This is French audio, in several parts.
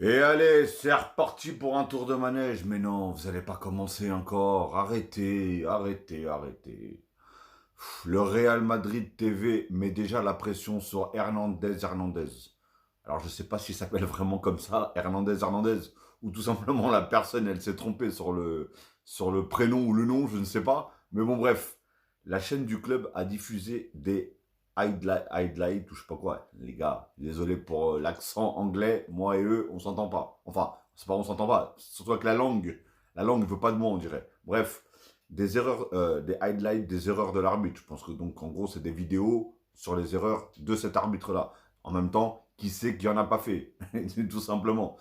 Et allez, c'est reparti pour un tour de manège. Mais non, vous n'allez pas commencer encore. Arrêtez, arrêtez, arrêtez. Le Real Madrid TV met déjà la pression sur Hernandez. Alors je sais pas s'il s'appelle vraiment comme ça, Hernandez, ou tout simplement la personne, elle s'est trompée sur le prénom ou le nom, je ne sais pas. Mais bon, bref, la chaîne du club a diffusé des highlights ou je sais pas quoi. Les gars, désolé pour l'accent anglais, moi et eux, on s'entend pas. Enfin, c'est pas on s'entend pas, surtout avec la langue veut pas de moi, on dirait. Bref, des erreurs, des highlights, des erreurs de l'arbitre. Je pense que donc en gros c'est des vidéos sur les erreurs de cet arbitre-là. En même temps, qui sait qui en a pas fait, tout simplement.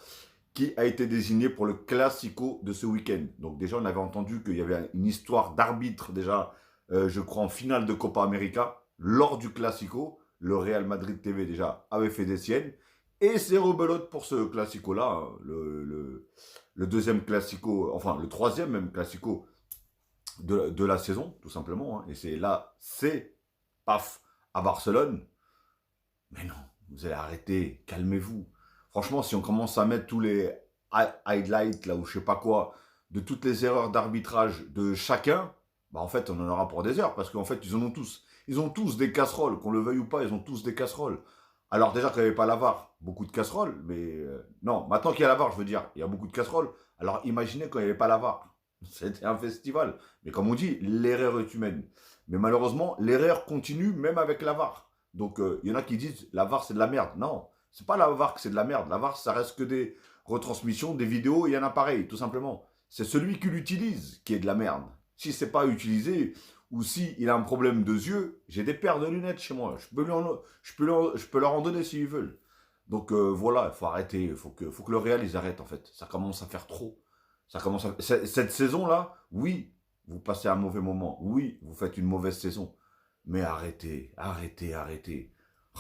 Qui a été désigné pour le Classico de ce week-end. Donc déjà on avait entendu qu'il y avait une histoire d'arbitre déjà, je crois en finale de Copa América, lors du Classico. Le Real Madrid TV déjà avait fait des siennes. Et c'est rebelote pour ce Classico-là, hein, le deuxième Classico, enfin le troisième même Classico de la saison, tout simplement. Hein. Et c'est là, c'est, paf, à Barcelone. Mais non, vous allez arrêter, calmez-vous. Franchement, si on commence à mettre tous les highlights, là, ou je sais pas quoi, de toutes les erreurs d'arbitrage de chacun, bah en fait, on en aura pour des heures, parce qu'en fait, ils en ont tous. Ils ont tous des casseroles, qu'on le veuille ou pas, ils ont tous des casseroles. Alors déjà qu'il n'y avait pas la VAR, beaucoup de casseroles, mais non, maintenant qu'il y a la VAR, je veux dire, il y a beaucoup de casseroles. Alors imaginez quand il n'y avait pas la VAR. C'était un festival. Mais comme on dit, l'erreur est humaine. Mais malheureusement, l'erreur continue même avec la VAR. Donc il y en a qui disent la VAR c'est de la merde. Non, c'est pas la VAR que c'est de la merde. La VAR ça reste que des retransmissions, des vidéos et un appareil, tout simplement. C'est celui qui l'utilise qui est de la merde. Si c'est pas utilisé, ou si il a un problème de yeux, j'ai des paires de lunettes chez moi. Je peux leur en donner s'ils veulent. Donc voilà, il faut arrêter. Faut que le Real, ils arrêtent en fait. Ça commence à faire trop. Cette saison-là, oui, vous passez un mauvais moment. Oui, vous faites une mauvaise saison. Mais arrêtez, arrêtez, arrêtez.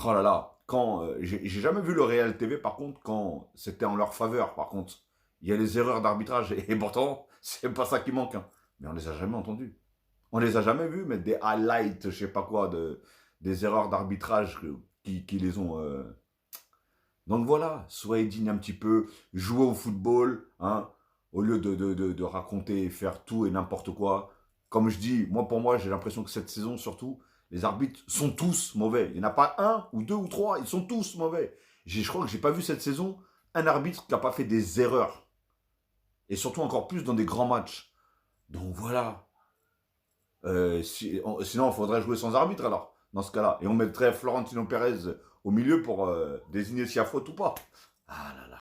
Oh là là, quand j'ai jamais vu le Real TV par contre quand c'était en leur faveur. Par contre, il y a les erreurs d'arbitrage et pourtant c'est pas ça qui manque. Hein. Mais on les a jamais entendus. On les a jamais vus mettre des highlights, je sais pas quoi, des erreurs d'arbitrage qui les ont. Donc voilà, soyez digne un petit peu, jouez au football, hein, au lieu de raconter et faire tout et n'importe quoi. Comme je dis, moi pour moi, j'ai l'impression que cette saison surtout, les arbitres sont tous mauvais. Il n'y en a pas un ou deux ou trois, ils sont tous mauvais. Je crois que j'ai pas vu cette saison un arbitre qui n'a pas fait des erreurs. Et surtout encore plus dans des grands matchs. Donc voilà. Sinon, il faudrait jouer sans arbitre alors, dans ce cas-là. Et on mettrait Florentino Pérez au milieu pour désigner s'il y a faute ou pas. Ah là là.